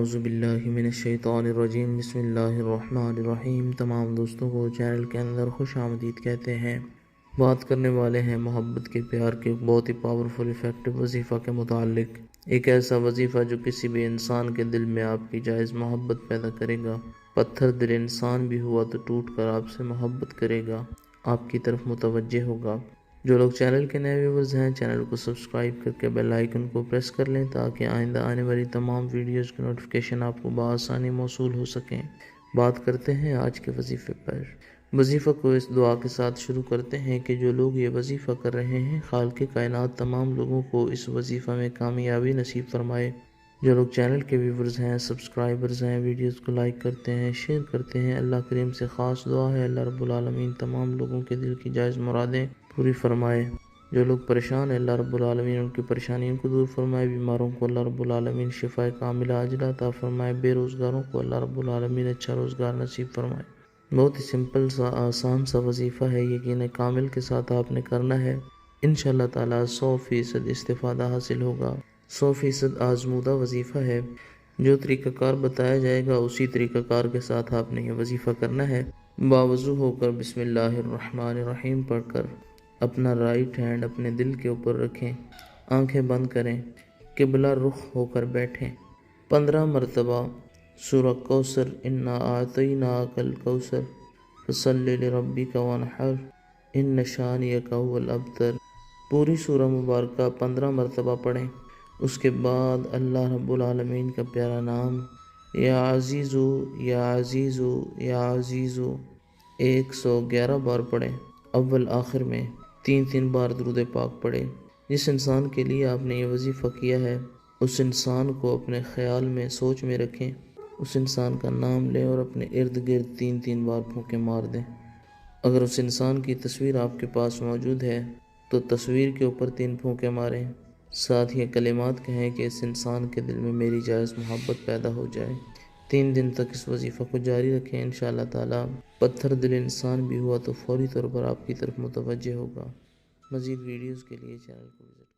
اعوذ باللہ من الشیطان الرجیم، بسم اللہ الرحمن الرحیم۔ تمام دوستوں کو چینل کے اندر خوش آمدید کہتے ہیں۔ بات کرنے والے ہیں محبت کے، پیار کے بہت ہی پاورفل افیکٹو وظیفہ کے متعلق۔ ایک ایسا وظیفہ جو کسی بھی انسان کے دل میں آپ کی جائز محبت پیدا کرے گا۔ پتھر دل انسان بھی ہوا تو ٹوٹ کر آپ سے محبت کرے گا، آپ کی طرف متوجہ ہوگا۔ جو لوگ چینل کے نئے ویورز ہیں، چینل کو سبسکرائب کر کے بیل آئیکن کو پریس کر لیں تاکہ آئندہ آنے والی تمام ویڈیوز کی نوٹیفیکیشن آپ کو بآسانی موصول ہو سکیں۔ بات کرتے ہیں آج کے وظیفے پر۔ وظیفہ کو اس دعا کے ساتھ شروع کرتے ہیں کہ جو لوگ یہ وظیفہ کر رہے ہیں، خالق کائنات تمام لوگوں کو اس وظیفہ میں کامیابی نصیب فرمائے۔ جو لوگ چینل کے ویورز ہیں، سبسکرائبرز ہیں، ویڈیوز کو لائک کرتے ہیں، شیئر کرتے ہیں، اللہ کریم سے خاص دعا ہے اللہ رب العالمین تمام لوگوں کے دل کی جائز مرادیں پوری فرمائے۔ جو لوگ پریشان ہیں، اللہ رب العالمین ان کی پریشانیوں کو دور فرمائے۔ بیماروں کو اللہ رب العالمین شفائے کاملہ عاجلہ عطا فرمائے۔ بے روزگاروں کو اللہ رب العالمین اچھا روزگار نصیب فرمائے۔ بہت ہی سمپل سا، آسان سا وظیفہ ہے، یقین کامل کے ساتھ آپ نے کرنا ہے۔ انشاءاللہ تعالیٰ 100% استفادہ حاصل ہوگا۔ 100% آزمودہ وظیفہ ہے۔ جو طریقہ کار بتایا جائے گا اسی طریقہ کار کے ساتھ آپ نے یہ وظیفہ کرنا ہے۔ باوضو ہو کر بسم اللہ الرحمن الرحیم پڑھ کر اپنا رائٹ ہینڈ اپنے دل کے اوپر رکھیں، آنکھیں بند کریں، قبلہ رخ ہو کر بیٹھیں۔ 15 مرتبہ سورہ کوثر، انا اعطیناک الکوثر فصلی لربک وانحر ان شانئک هو الابتر، پوری سورہ مبارکہ 15 مرتبہ پڑھیں۔ اس کے بعد اللہ رب العالمین کا پیارا نام یا عزیزو یا عزیزو یا عزیزو 111 بار پڑھیں۔ اول آخر میں 3 بار درود پاک پڑھیں۔ جس انسان کے لیے آپ نے یہ وظیفہ کیا ہے اس انسان کو اپنے خیال میں، سوچ میں رکھیں، اس انسان کا نام لیں اور اپنے ارد گرد 3 بار پھونکے مار دیں۔ اگر اس انسان کی تصویر آپ کے پاس موجود ہے تو تصویر کے اوپر 3 پھونکے ماریں، ساتھ یہ کلمات کہیں کہ اس انسان کے دل میں میری جائز محبت پیدا ہو جائے۔ 3 دن تک اس وظیفہ کو جاری رکھیں، انشاءاللہ تعالیٰ پتھر دل انسان بھی ہوا تو فوری طور پر آپ کی طرف متوجہ ہوگا۔ مزید ویڈیوز کے لیے چینل کو وزٹ